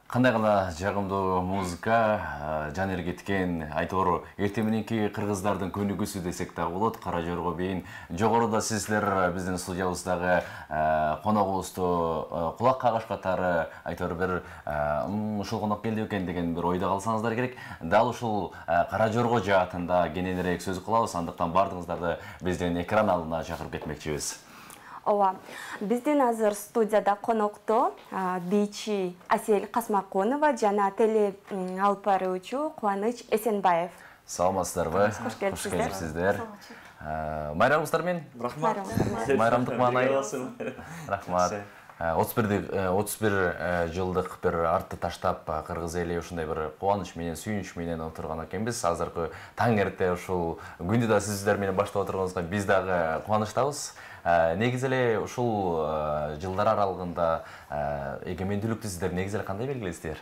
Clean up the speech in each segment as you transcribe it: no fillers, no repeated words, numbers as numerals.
Кандай гана жагымдуу музыка жан эргиткен айтор эртең мененки кыргыздардын көнүгүүсү десек да болот. Кара Жорго бейин жогоруда сиздер биздин студиябыздагы коногубузду кулак кагыш катары айтор бир ушул конок келди экен деген бир ойдо калсаңыздар керек. Дал ушул Кара Жорго жаатында кененирээк сөз кылабыз. Андыктан бардыгыңыздарды биздин экран алдына чакырып кетмекчибиз. Ооба, биздин азыр студияда конокто бийчи Асель Касмаконова жана теле алып баруучу Кубаныч Эсенбаев. Саламатсыздарбы? Кош келипсиздер. Майрамыңыздар менен? Рахмат. Майрамдык маанай. Рахмат. 31 жылдык бир артты таштап кыргыз эли ушундай бир кубаныч менен, сүйүнүч менен отурган экенбиз. Азыркы таң эрте ушул күндү да сиздер менен баштап отурганыбызга биз дагы кубанычтабыз. Негизи эле ушул жылдар аралыгында эгемендүүлүктү сиздер негизи эле кандай белгилейсиздер?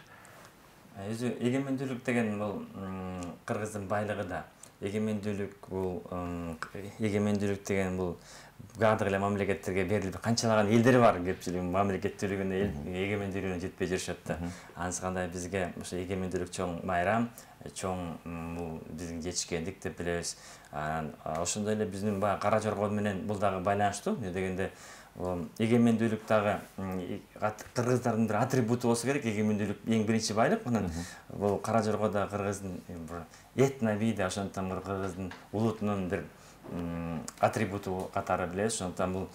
Өзү эгемендүүлүк деген бул кыргыздын байлыгы да. Эгемендүүлүк деген бул бардык эле мамлекеттерге берилип канчалаган элдери бар көпчүлүгү мамлекеттүүлүгүнө эгемендүүлүгүнө жетпей жүрүшөт да. Анысыкандай бизге ошо эгемендүүлүк чоң майрам, чоң бул биздин жетишкендик деп билебиз. Ошондой эле биздин баягы Кара Жорго менен бул дагы байланыштуу. Эмне дегенде эгемендүүлүк дагы кыргыздардын бир атрибуту болсо керек. Эгемендүүлүк эң биринчи байлык. Анан бул Кара Жорго да кыргыздын этнобий да, ошондон кыргыздын улутунун бир атрибуту катары билебиз. Ошондон бул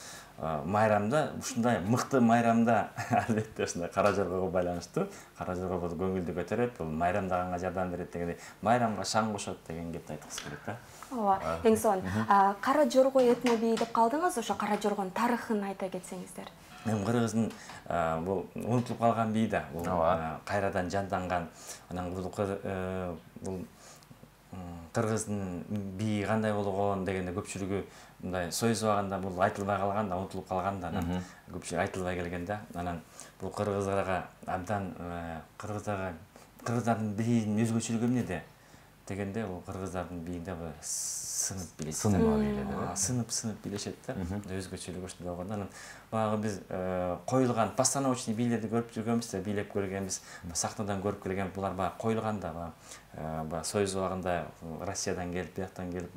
майрамда ушундай мыкты майрамда албетте ушундай Кара Жоргого байланыштуу. Кара Жорго бул көңүлдү көтөрөт, бул майрамдаганга жардам берет дегендей, майрамга шаң кошот деген кепти айткыбыз келет да. Ооба, эң сонун. Кара Жорго этнобий деп калдыңыз, ошо Кара Жоргонун тарыхын айта кетсеңиздер. Кыргыздын бул унутулуп калган бий да, бул кайрадан жанданган. Анан бул кыргыздын бийи кандай болгон дегенде көпчүлүгү мындай союз убагында бул айтылбай калган да, унутулуп калган да, анан көпчүлүк айтылбай келген да. Анан бул кыргыздарга абдан кыргыздардын бийинин өзгөчөлүгү эмнеде дегенде, бул кыргыздардын бийинде сынып билешет. Сынып билешет да. Өзгөчөлүгү ушундай болгон. Анан баягы биз коюлган постановочный бийлерди көрүп жүргөнбүз да, бийлеп көргөнбүз, сахнадан көрүп келген. Булар баягы коюлган да, баягы союз убагында Россиядан келип, бияктан келип,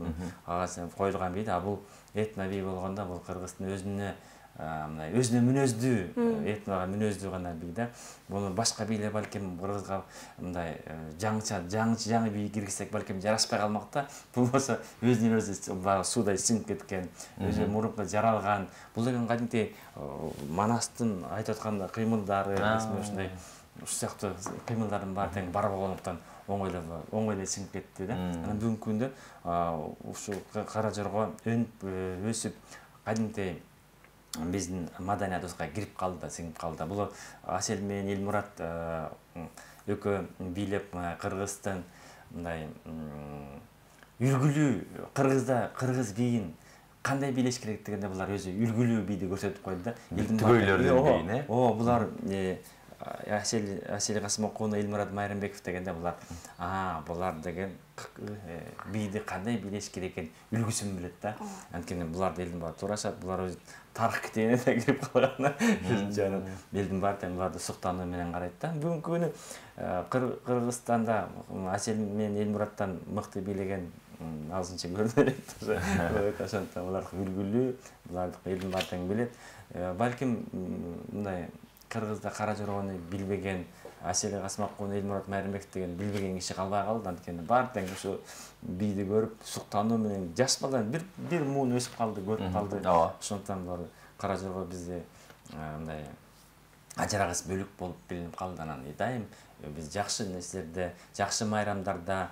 коюлган бий да. Бул этнобий болгондо бул кыргыздын өзүнө мүнөздүү, этнога мүнөздүү гана бий да. Буну башка бийлер балким кыргызга мындай жаңы бий киргизсек балким жарашпай калмак да. Бул болсо өзүнөн өзү баягы суудай сиңип кеткен, өзү мурунку жаралган. Бул деген кадимки Манастын айтып атканда кыймылдары, ушундай сыяктуу кыймылдардын баары тең бар болгондуктан оңой эле сиңип кетти да. Анан бүгүнкү күндө ушул Кара Жорго өнүп өсүп кадимки биздин маданиятыбызга кирип калды да, сиңип калды. Бул Асель менен Элмурат экөө бийлеп кыргыздын мындай үлгүлүү кыргыз бийин кандай бийлеш керек дегенде булар өзү үлгүлүү бийди көрсөтүп койду да. Түгөйлөрдүн бийин, булар Асель Касмаконова, Элмурат Майрамбеков дегенде булар булар деген бийди кандай бийлеш керек экен үлгүсүн билет да. Анткени буларды элдин баары туурашат, булар өзү тарых китебине да кирип калган. Элдин баары тең буларды суктануу менен карайт да. Бүгүнкү күнү Кыргызстанда Асель менен Элмураттан мыкты бийлеген азынча көрүнө берет. Ошондон булар үлгүлүү, буларды элдин баары тең билет. Балким мындай кыргызда Кара Жоргону билбеген, Асель Касмаконова, Элмурат Майрамбеков деген билбеген киши калбай калды. Анткени баары тең ушу бийди көрүп, суктануу менен жаш балдар бир муун өсүп калды, көрүп калды. Ошондон булар Кара Жорго бизде мындай ажырагыс бөлүк болуп билинип калды. Анан дайым биз жакшы нерселерде, жакшы майрамдарда,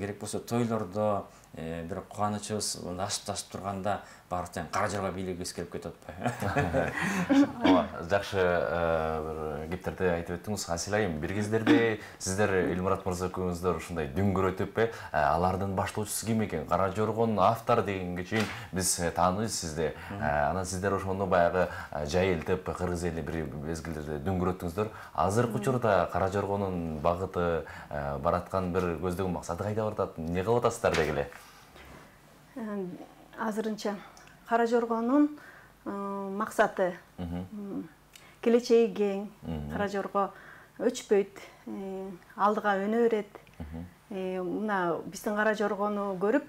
керек болсо тойлордо бир кубанычыбыз ашып турганда баары тең Кара Жорго бийлегибиз келип кетип атпайбы. Жакшы бир кептерди айтып өттүңүз. Асель айым, бир кездерде сиздер Элмурат мырза экөөңүздөр ушундай дүңгүрөтүп, алардын баштоочусу ким экен, Кара Жоргонун автору дегенге чейин биз тааныйбыз сизди. Анан сиздер ошону баягы жайылтып, кыргыз эли бир мезгилдерде дүңгүрөттүңүздөр. Азыркы учурда Кара Жоргонун багыты, бараткан бир көздөгөн максаты кайда баратат? Эмне кылып атасыздар деги эле? Азырынча Кара Жоргонун максаты келечеги кең. Кара Жорго өчпөйт, алдыга өнө берет. Мына биздин кара жоргону көрүп,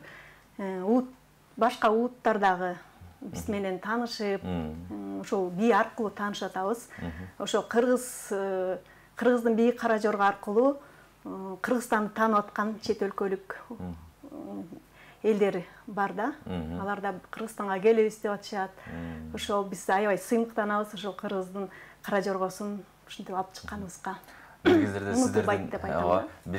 башка ууттардагы биз менен таанышып, ошол бий аркылуу таанышып атабыз. Ошо кыргыздын бийи кара жорго аркылуу Кыргызстанды таанып аткан чет өлкөлүк элдер бар да. Алар да Кыргызстанга келебиз деп атышат. Ошол биз аябай сыймыктанабыз ошол кыргыздын кара жоргосун ушинтип алып чыкканыбызга. Бир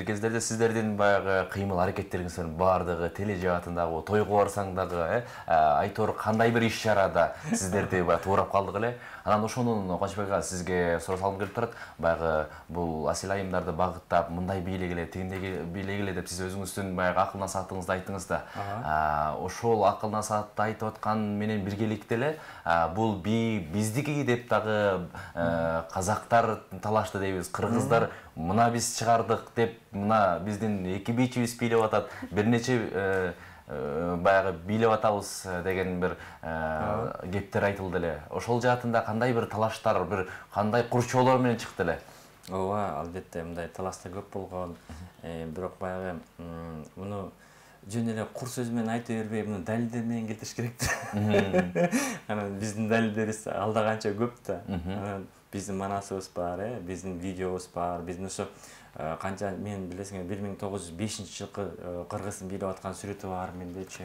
кездерде сиздердин баягы кыймыл аракеттериңиздин баардыгы теле жаатындагы тойго барсаң дагы айтор кандай бир иш чарада сиздерди баягы туурап калдык эле. Анан ошонун Кубанычбек сизге суроо салгым келип турат. Баягы бул асил айымдарды багыттап, мындай бийлей келе, тигиндей бийлей келе деп сиз өзүңүздүн баягы акыл насаатыңызды айттыңыз да. Ошол акыл насаатты айтып аткан менен биргеликте эле бул бий биздики деп дагы казактар талашты дейбиз, кыргыздар мына биз чыгардык деп, мына биздин эки бийчибиз бийлеп атат, бир нече баягы бийлеп атабыз деген бир кептер айтылды эле. Ошол жаатында кандай бир талаштар, бир кандай курчоолор менен чыкты эле? Ооба, албетте мындай талаштар көп болгон. Бирок баягы муну жөн эле кур сөз менен айта бербей, муну далилдер менен келтириш керек да. Анан биздин далилдерибиз алда канча көп да. Биздин манасыбыз бар, биздин видеобуз бар, биздин ошо канча мен билесиң 1905-жылкы кыргыздын бийлеп аткан сүрөтү бар мендечи.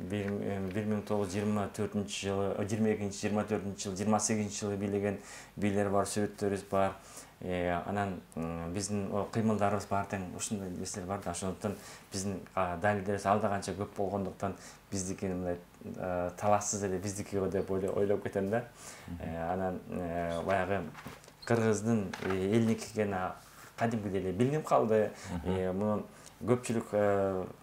1924-жылы, 22-24-жылы, 28-жылы бийлеген бийлер бар, сүрөттөрүбүз бар. Анан биздин кыймылдарыбыз бар тең, ушундай нерселер бар да. Ошондуктан биздин далилдерибиз алда канча көп болгондуктан биздики мындай талашсыз эле биздики деп ойлоп кетем да. Анан баягы кыргыздын элники экени кадимкидей эле билинип калды. Мунун көпчүлүк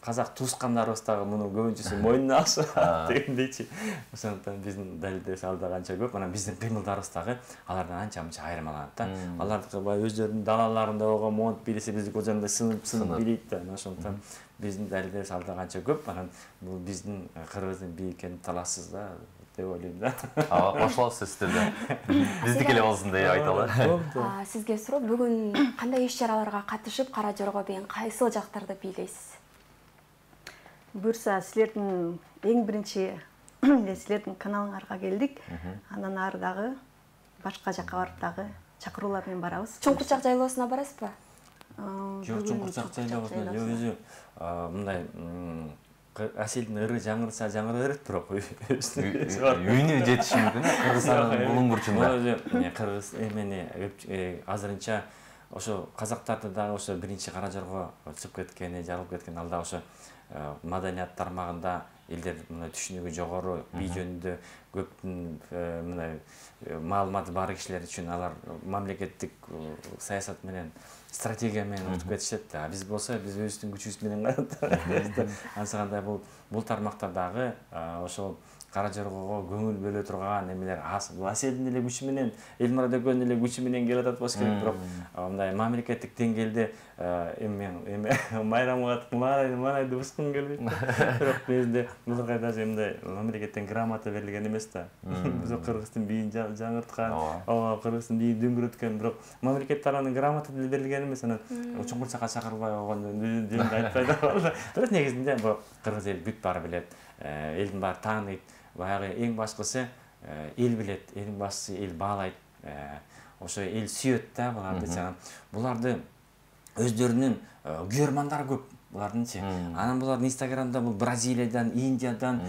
казак туускандарыбыз дагы муну көбүнчөсү мойнуна алышат дегендейчи. Ошондуктан биздин далилдерибиз алда канча көп. Анан биздин кыймылдарыбыз дагы алардан анча-мынча айырмаланат да. Алардыкы баягы өздөрүнүн далаларында болгон монт бийлесе биздики ожондой сынып бийлейт да. Ошондуктан биздин далилдерибиз алда канча көп. Анан бул биздин кыргыздын бийи экени талашсыз да деп ойлойм да. Кошулабыз сиздерде. Биздики эле болсун деп айталы. Сизге суроо, бүгүн кандай иш-чараларга катышып кара жорго бийин кайсыл жактарды бийлейсиз? Буюрса силердин эң биринчи силердин каналыңарга келдик. Анан ары дагы башка жакка барып дагы чакыруулар менен барабыз. Чоңкурчак жайлоосуна барасызбы? Жок, Чоңкурчак жайлоосуна өзү мындай Асилдин ыры жаңырса жаңыра берет, бирок үйүнө жетиши мүмкүн Кыргызстандын булуң бурчунда. Кыргыз эмени азырынча ошо казактарды дагы ошо биринчи кара жорго чыгып кеткени, жарылып кеткен алда ошо маданият тармагында элдер мына түшүнүгү жогору бий жөнүндө көптүн мындай маалыматы бар кишилер үчүн алар мамлекеттик саясат менен стратегия менен өтүп кетишет да. Биз болсо биз өзүбүздүн күчүбүз менен карап ансагандай бул тармактардагы ошол кара жоргого көңүл бөлө турган эмелер бул Аселдин эле күчү менен, Элмурат экөөнүн эле күчү менен келип атат болсо керек, бирок мындай мамлекеттик деңгээлде майрамга манайды бускум келбейт. Бирок бизде буларга даже мындай мамлекеттен грамота берилген эмес да. Биз Кыргыздын бийин жаңырткан, Кыргыздын бийин дөңгөрөткөн, бирок мамлекет тарабынан грамота берилген эмес. Анан Чоңкурчакка чакырбай койгондо жөнүндө айтпай да калды. Бирок негизинде бул кыргыз эл бүт баары билет. Элдин баары тааныйт. Баягы эң башкысы эл билет, элдин башчысы эл баалайт. Ошо эл сүйөт да буларды. Буларды өздөрүнүн күйөрмандары көп. Булардынчы. Анан булардын Инстаграмда бул Бразилиядан, Индиядан,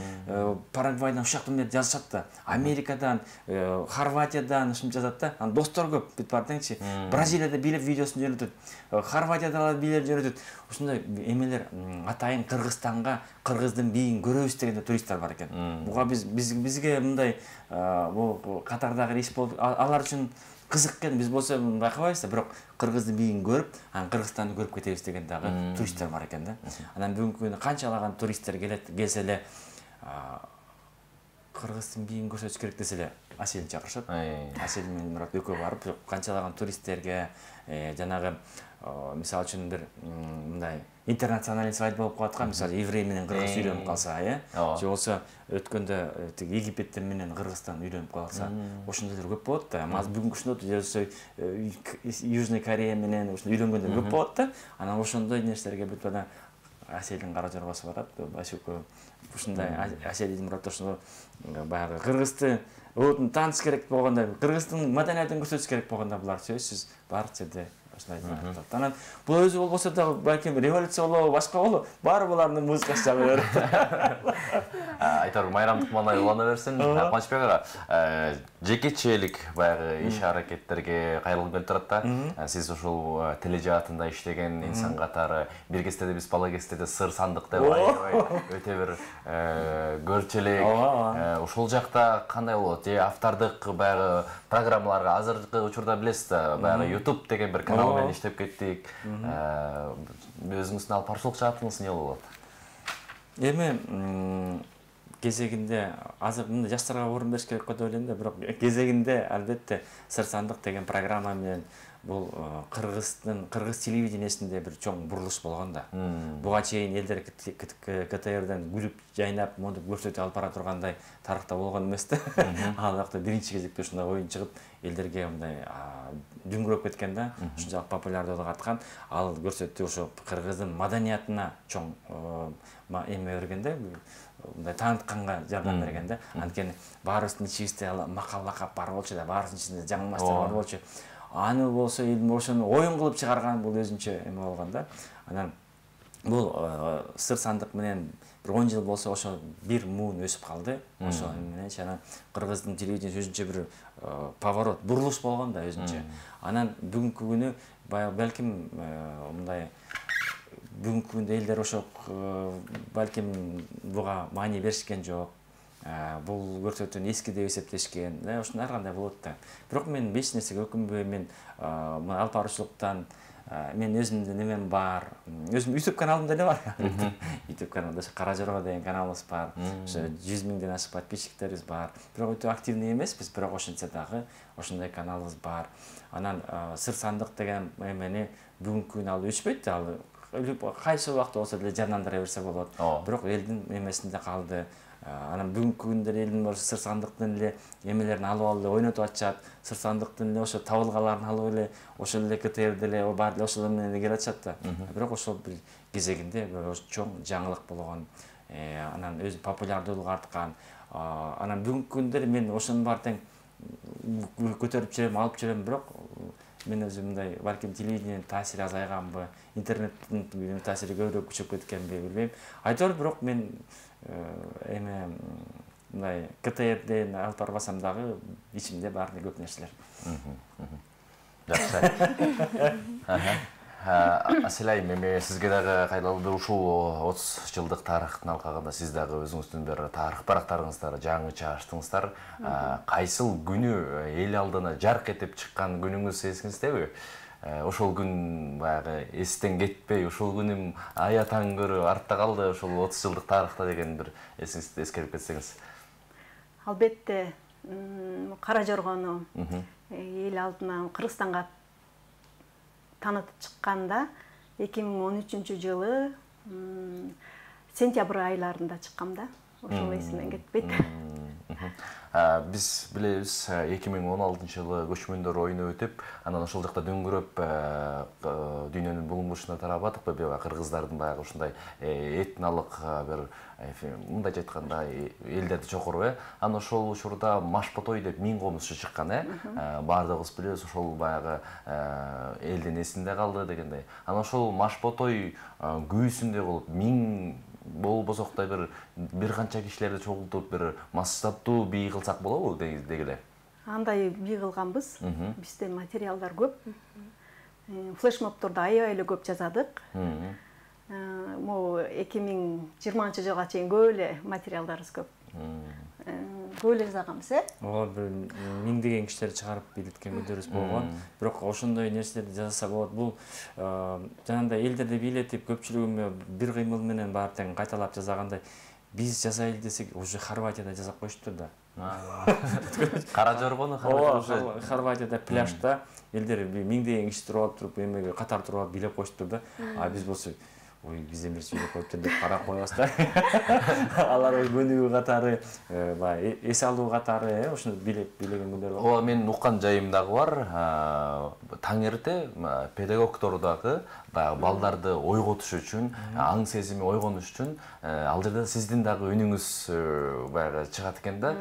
Парагвайдан ушактан бери жазышат да. Америкадан, Хорватиядан ушинтип жазат да. Анан достор көп бүт бар теңчи. Бразилияда бийлеп видеосун жөнөтөт. Хорватияда бийлеп жөнөтөт. Ушундай эмелер атайын Кыргызстанга кыргыздын бийин көрөбүз деген туристтер бар экен. Буга бизге мындай бул катардагы иш болуп алар үчүн кызык экен. Биз болсо байкабайбыз да, бирок кыргыздын бийин көрүп, анан Кыргызстанды көрүп кетебиз деген дагы туристтер бар экен да. Анан бүгүнкү күнү канчалаган туристтер келет, келсе эле кыргыздын бийин көрсөтүш керек десе эле Аселди чакырышат. Асел менен Мурат экөө барып канчалаган туристтерге жанагы мисалы үчүн бир мындай интернациональный свадьба болуп калат го, мисалы еврей менен кыргыз үйлөнүп калса, же болсо өткөндө тиги Египеттен менен Кыргызстан үйлөнүп калса, ошондойлор көп болот да. Азыр бүгүнкү күндө же болсо Южный Корея менен ошондой үйлөнгөндөр көп болот да. Анан ошондой нерселерге бүт бана Аселдин кара жоргосу барат. Башыкө ушундай Асел Мурат ошондо баягы кыргызды таанытыш керек болгондо, кыргыздын маданиятын көрсөтүш керек болгондо булар сөзсүз бар жерде Анан бул өзү болбосо да балким революция болобу, башка болобу, баары булардын музыкасы жагы берет. Айтор майрамдык мана улана берсин. Кубанычбек ага, жекечелик баягы иш аракеттерге кайрылып келип турат да. Сиз ушул тележаатында иштеген инсан катары, бир кездерде биз бала кездерде сыр сандык деп аябай өтө бир көрчүлүк. Ошол жакта кандай болот? Же автордук баягы программаларга азыркы учурда билесиз да, баягы YouTube деген бир канал менен иштеп кеттик. Өзүңүздүн алып барчылык жаатыңыз эмне болот? Эми кезегинде азыр мындай жаштарга орун бериш керек го деп ойлойм да, бирок кезегинде албетте сыр сандык деген программа менен бул кыргыз телевидениесинде бир чоң бурулуш болгон да. Буга чейин элдер КТРден күлүп жайнап, монтип көрсөтүп алып бара тургандай тарыхта болгон эмес да. Ал жакта биринчи кезекте ушундай оюн чыгып, элдерге мындай дүңгүрөп кеткен да, ушунчалык популярдуулук арткан. Ал көрсөтүү ошо кыргыздын маданиятына чоң эме берген да, мындай таанытканга жардам берген да. Анткени баарыбыздын ичибизде макал лакап бар болчу да, баарыбыздын ичинде жаңылмаштар бар болчу. Аны болсо элим ошону оюн кылып чыгарган бул өзүнчө эме болгон да. Анан бул сыр сандык менен бир 10 жыл болсо ошо бир муун өсүп калды. Ошо менен анан кыргыздын телевидениеси өзүнчө бир поворот, бурулуш болгон да өзүнчө. Анан бүгүнкү күнү балким мындай бүгүнкү күндө элдер ошо балким буга маани беришкен жок. Бул көрсөтүүнү эски деп эсептешкен. Ошондой ар кандай болот да. Бирок мен эч нерсеге өкүнбөйм. Мен алып баруучулуктан мен өзүмдүн немем бар. Өзүм YouTube каналым деле бар. YouTube каналда Кара Жорго деген каналыбыз бар. Ошо 100 миңден ашык подписчиктерибиз бар. Бирок өтө активный эмеспиз, бирок ошентсе дагы ошондой каналыбыз бар. Анан сыр сандык деген эмени бүгүнкү күнү ал өчпөйт да. Ал кайсы убакта болсо деле жандандыра берсе болот. Бирок элдин эмесинде калды. Анан бүгүнкү күндө элдин болсо сыр сандыктын эле эмелерин алып алып эле ойнотуп атышат. Сыр сандыктын эле ошо табылгаларын алып эле ошол эле КТРде эле бар эле ошол менен келе атышат да. Бирок ошол бир кезегинде чоң жаңылык болгон. Анан өзү популярдуулук арткан. Анан бүгүнкү күндө мен ошонун баары тең көтөрүп жүрөм, алып жүрөм, бирок мен өзүм мындай балким телевидениенин таасири азайганбы, интернеттин таасири көбүрөөк күчөп кеткенби билбейм. Айтор бирок мен эме мындай КТРден алып барбасам дагы ичимде бар көп нерселер. Жакшы. Асел айым, эми сизге дагы кайрылды ушул 30 жылдык тарыхтын алкагында сиз дагы өзүңүздүн бир тарых барактарыңыздар жаңыча ачтыңыздар. Кайсыл күнү эл алдына жарк этип чыккан күнүңүз эсиңиздеби? Ошол күн баягы эстен кетпей, ошол күнүм аятан көрө артта калды, ошол 30 жылдык тарыхта деген бир эсиңизди эскерип кетсеңиз. Албетте, Кара Жоргону эл алдына Кыргызстанга танытып чыкканда 2013 жылы сентябрь айларында чыккам да. Ошол эсимден кетпейт. Биз билебиз 2016 жылы көчмөндөр оюну өтүп, анан ошол жакта дөңгөрөп дүйнөнүн бул бурчуна тарабадыкпы, кыргыздардын баягы ушундай этнолук бир мындай айтканда элдерди чокуруп, анан ошол учурда Машботой деп 1000 комузчу чыккан, баардыгыбыз билебиз, ошол баягы элдин эсинде калды дегендей. Анан ошол Машботой күйүүсүндөй болуп 1000 болбосок да бир канча кишилерди чогултуп бир массаттуу бий кылсак болобу дегиле? Андай бий кылганбыз. Бизде материалдар көп. Флешмобторду аябай эле көп жазадык. Могу 2020 жылга чейин көп эле материалдарыбыз көп. Көп эле жазганбыз, Ооба, бир миңдеген кишилер чыгарып бийлеткен күндөрүбүз болгон. Бирок ошондой нерселерди жазса болот. Бул жанагындай элдерди бийлетип, көпчүлүгүн бир кыймыл менен баары тең кайталап жасагандай биз жасайлы десек уже Хорватияда жасап коюштур да. Кара Жоргону Хорватияда пляжда элдер миңдеген киши туруп туруп эмеге катар туруп бийлеп коюштур да. А биз болсо ой бизден бир бийлеп коюптур деп карап коебуз да. Алар көнүгүү катары, баягы эс алуу катары ошону бийлеген күндөр бар. Ооба менин уккан жайым дагы бар. Таң эрте педагогдор дагы баягы балдарды ойготуш үчүн, аң сезими ойгонуш үчүн ал жерде сиздин дагы үнүңүз баягы чыгат экен да.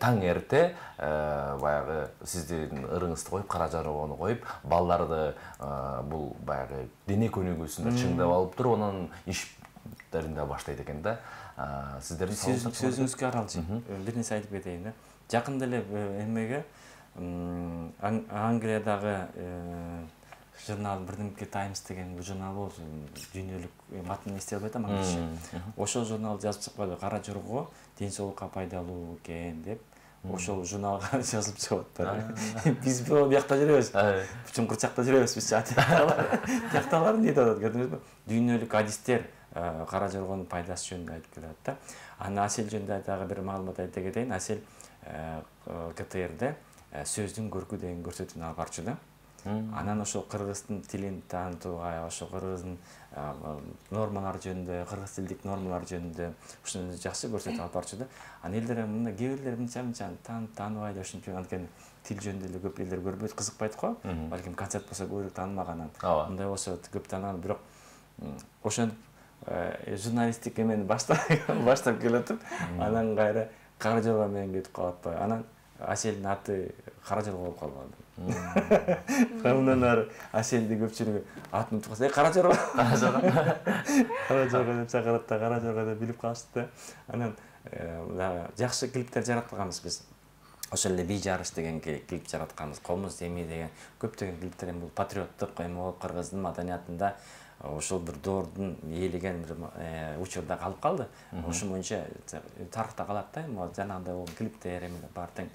Таң эрте баягы сиздин ырыңызды коюп, Кара Жоргону коюп, балдарды бул баягы дене көнүгүүсүндө чыңдап алып туруп, анан иштерин да баштайт экен да. Сиздердин сөзүңүзгө аралчы бир нерсе айтып кетейин да. Жакында эле эмеге Англиядагы журнал Birmingham Times деген журнал болчу, дүйнөлүк матын эстей албай атам аңчы. Ошол журнал жазып чыкпады, Кара Жорго ден соолукка пайдалуу экен деп. Ошол журналга жазылып чыгып биз бул бияқта жүрөбүз. Чуңкурчакта жүрөбүз биз. Биякталар эмне деп атат, көрдүңүзбү? Дүйнөлүк адистер Кара Жоргонун пайдасы жөнүндө айтып келет да. Аны Асел жөнүндө дагы бир маалымат айта кетейин. Асел КТРде сөздүн көркү деген көрсөтүүнү алып барчу да. Анан ошо кыргыздын тилин таанытууга, ошо кыргыздын нормалары жөнүндө, кыргыз тилдик нормалар жөнүндө ушуну жакшы көрсөтүп алып барчу да. Анан элдер мына кээ бирлер мынча тааныбайт, ошентип анткени тил жөнүндө эле көп элдер көрбөйт, кызыкпайт го. Балким концерт болсо көбүрөөк таанымагандан. Мындай болсо көп таанаган, бирок ошентип журналисттик эмени баштап келатып, анан кайра Кара Жорго менен кетип калат. Анан Аселдин аты Кара Жорго болуп калган. Андан ары Аселди көпчүлүгү атын утуп калса, Кара Жорго, Кара Жорго деп чакырат да, Кара Жорго деп билип калышты да. Анан жакшы клиптер жаратканбыз биз. Ошол эле бий жарыш деген клип жаратканбыз, Комуз эми деген көптөгөн клиптер бул патриоттук эме болуп кыргыздын маданиятында ошол бир доордун ээлеген бир учурда калып калды. Ошол боюнча тарыхта калат да, жанагындай болгон клиптер эме бар тең.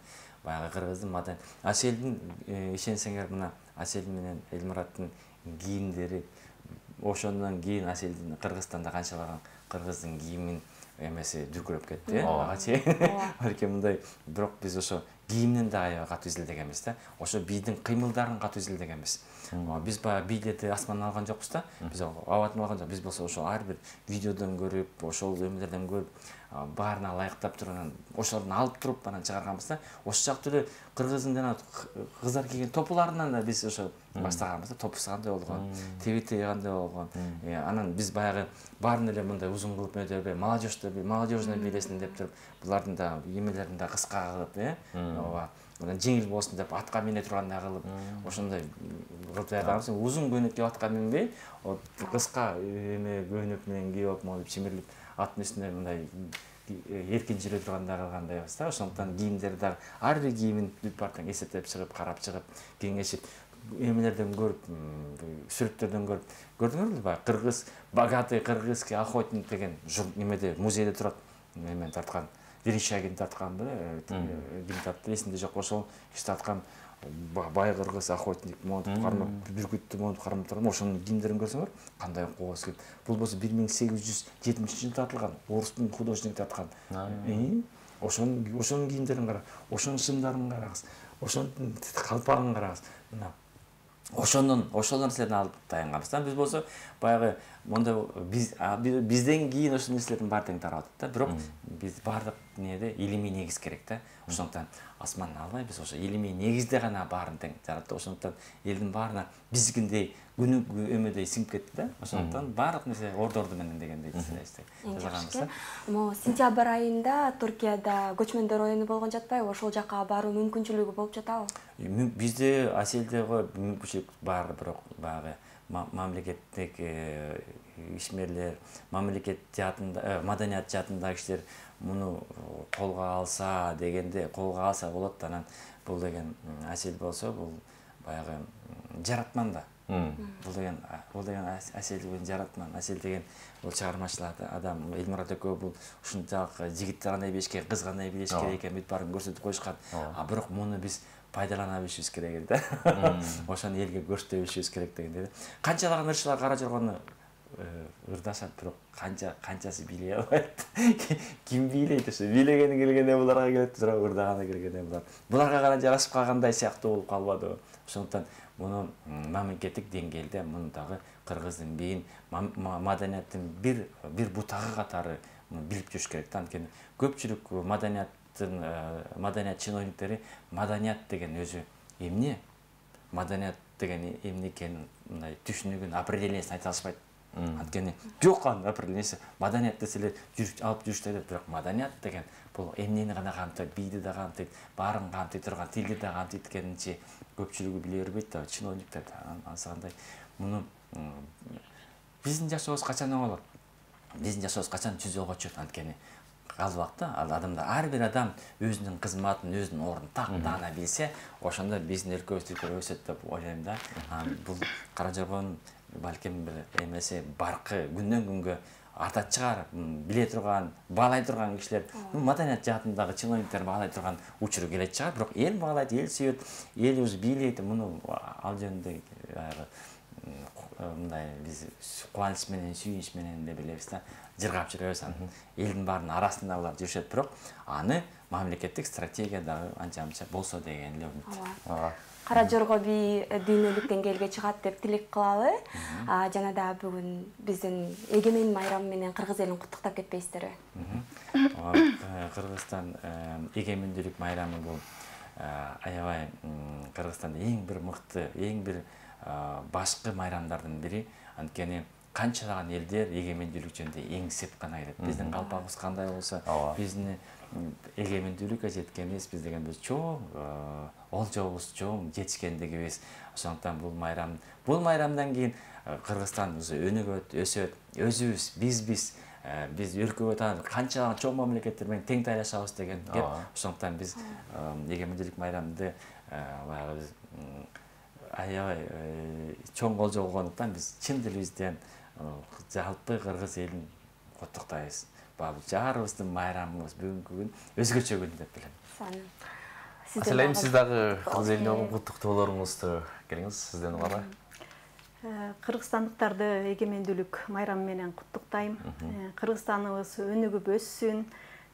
Баягы кыргыздын маданият. Аселдин ишенсеңер мына Асел менен Элмураттын кийимдери, ошондон кийин Аселдин Кыргызстанда канчалаган кыргыздын кийимин эмеси дүркүрөп кетти. Ага чейин. Балким мындай, бирок биз ошо кийимден да аябай катуу изилдегенбиз да. Ошо биздин кыймылдарын катуу изилдегенбиз. Биз баягы бийлерди асмандан алган жокпуз да. Биз абадан алган жок. Биз болсо ошо ар бир видеодон көрүп, ошол эмелерден көрүп, баарына ылайыктап туруп анан ошолорду алып туруп анан чыгарганбыз да. Ошол жактуу эле кыргыздын жана кыздар кийген топуларынан да биз ошо баштаганбыз да. Топусу кандай болгон, тебити кандай болгон. Анан биз баягы баарын эле мындай узун кылып өтөбөй, молодежный бийлесин деп туруп, булардын да эмелерин да кыска кылып, ооба. Анан жеңил болсун деп атка мине тургандай кылып, ошондой кылып жатабыз. Узун көйнөккө атка минбей, кыска эме көйнөк менен кийип, могу чимирлип, аттын үстүнө мындай эркин жүрө тургандай кылгандайбыз да. Ошондуктан кийимдер дагы ар бир кийимин бүт бартан эсептеп чыгып, карап чыгып, кеңешип, эмелерден көрүп, сүрөттөрдөн көрүп, көрдүңөрбү баягы кыргыз богатый кыргызский охотник деген немеде музейде турат, эмен тарткан, Верещагин тарткан беле, ким тартты эсимде жок, ошол киши тарткан бай кыргыз охотник монтуп кармап, бүркүттү монтуп кармап турган. Ошонун кийимдерин көрсөңөр, кандай кооз келип. Бул болсо 1870-жылы тартылган, орустун художниги тарткан. Ошонун кийимдерин кара, ошонун шымдарын карагыз, ошонун калпагын карагыз. Мына ошол нерселерди алып таянганбыз да. Биз болсо баягы монда бизден кийин ошол нерселердин баары тең тарап атат да. Бирок биз баардык неде илимий негиз керек да. Ошондуктан асмандан албайбыз, ошо илимий негизде гана баарын тең жаратты. Ошондуктан элдин баарына биздикиндей күнү эмедей сиңип кетти да. Ошондуктан баардык нерсе ордорду менен дегендей жасаганбыз да. Могу сентябрь айында Түркияда көчмөндөр оюну болгон жатпайбы? Ошол жакка баруу мүмкүнчүлүгү болуп жатабы? Бизде Аселде мүмкүнчүлүк бар, бирок баягы мамлекеттик ишмерлер, мамлекет жаатында, маданият жаатындагы кишилер муну колго алса дегенде, колго алса болот. Анан бул деген Асел болсо, бул баягы жаратман да. Бул деген Асел деген жаратман. Асел деген бул чыгармачыл адам. Элмурат экөө бул ушунчалык жигиттер кандай билиш керек, кыз кандай билиш керек экен, бүт баарын көрсөтүп коюшкан. Бирок муну биз пайдалана билишибиз керек да. Ошону элге көрсөтө билишибиз керек дегенде. Канчалаган ырчылар Кара Жоргону ырдашат, бирок канчасы бийлей албайт. Ким бийлейт ошо? Бийлегени келгенде буларга келет, бирок ырдаганы келгенде буларга гана жарашып калгандай сыяктуу болуп калбадыбы? Ошондуктан муну мамлекеттик деңгээлде муну дагы кыргыздын бийин маданияттын бир бутагы катары билип жүрүш керек да. Анткени көпчүлүк маданият чиновниктери маданият деген өзү эмне? Маданият деген эмне экенин мындай түшүнүгүн, определениясын айта алышпайт. Анткени жок анын определениясы. Маданият деселер алып жүрүштөр, бирок маданият деген бул эмнени гана камтыйт, бийди да камтыйт, баарын камтый турган, тилди да камтыйт экенинчи көпчүлүгү биле бербейт да, чиновниктер ансагандай. Муну биздин жашообуз качан оңолот? Биздин жашообуз качан түзөлгө чыгат? Анткени ал убакта адамдар, ар бир адам өзүнүн кызматын, өзүнүн ордун так таана билсе, ошондо биздин өлкөбүз өсөт деп ойлойм да. Бул Кара Жоргон балким бир эмесе баркы күндөн күнгө артат чыгар, биле турган, баалай турган кишилер, маданият жаатындагы чиновниктер баалай турган учуру келет чыгар, бирок эл баалайт, эл сүйөт, эл өзү бийлейт. Муну ал жөнүндө мындай биз кубаныч менен, сүйүнүч менен деп билебиз да. Жыргап жүрөбүз, элдин баарынын арасында булар жүрүшөт, бирок аны мамлекеттик стратегия дагы анча-мынча болсо деген эле үмүт. Кара Жорго бий дүйнөлүк деңгээлге чыгат деп тилек кылалы. Жана да бүгүн биздин эгемен майрамы менен кыргыз элин куттуктап кетпейсиздерби? Кыргызстан эгемендүүлүк майрамы бул аябай Кыргызстанда эң бир мыкты, эң бир башкы майрамдардын бири. Анткени канчалаган элдер эгемендүүлүк жөнүндө эңсеп гана келет. Биздин калпагыбыз кандай болсо, биздин эгемендүүлүккө жеткенибиз, биз дегенбиз чоң олжобуз чоң жетишкендигибиз. Ошондуктан бул майрамдан кийин Кыргызстан өнүгөт, өсөт, өзүбүз, биз өлкөгө таанып канчалаган чоң мамлекеттер менен тең тайлашабыз деген кеп. Ошондуктан биз эгемендүүлүк майрамды баягы аябай чоң олжо болгондуктан биз чын дилибизден жалпы кыргыз элин куттуктайбыз. Бул жаарыбыздын майрамыбыз, бүгүнкү күн өзгөчө күн деп билем. Аселайым, сиз дагы кыргыз элине куттуктоолоруңузду келиңиз, сизден калай? Кыргызстандыктарды эгемендүүлүк майрамы менен куттуктайм. Кыргызстаныбыз өнүгүп өссүн,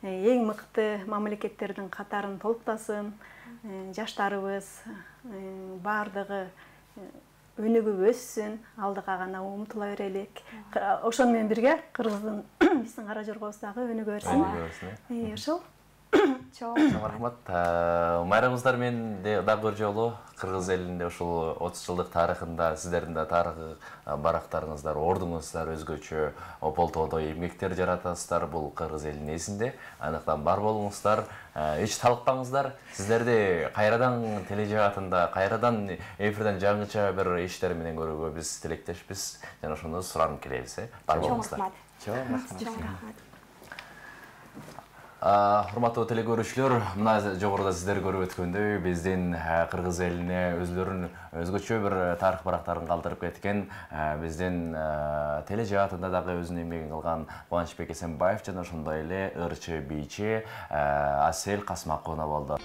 эң мыкты мамлекеттердин катарын толуктасын. Жаштарыбыз баардыгы өнүгүп өссүн, алдыга гана умтула берелик. Ошону менен бирге Кыргыздын биздин Кара Жоргобуз дагы өнүгө берсин. Ошол. Чоң рахмат. Майрамыңыздар менен дагы бир жолу кыргыз элинде ушул 30 жылдык тарыхында сиздердин да тарыхый барактарыңыздар, ордуңуздар өзгөчө ополтоодо эмгектер жаратасыздар. Бул кыргыз элинин эсинде. Андыктан бар болуңуздар, эч талыкпаңыздар. Сиздерди кайрадан тележаатында, кайрадан эфирден жаңыча бир иштер менен көрүүгө биз тилектешпиз. Жана ошону суранып келебиз. Бар болуңуздар. Чоң рахмат. Урматтуу телекөрүүчүлөр, мына жогоруда сиздер көрүп өткөндөй, биздин кыргыз элине өзлөрүнүн өзгөчө бир тарых барактарын калтырып кеткен биздин тележаатында дагы өзүнүн эмгегин кылган Кубанычбек Эсенбаев жана ошондой эле ырчы бийчи Асел Касмакуловна болду.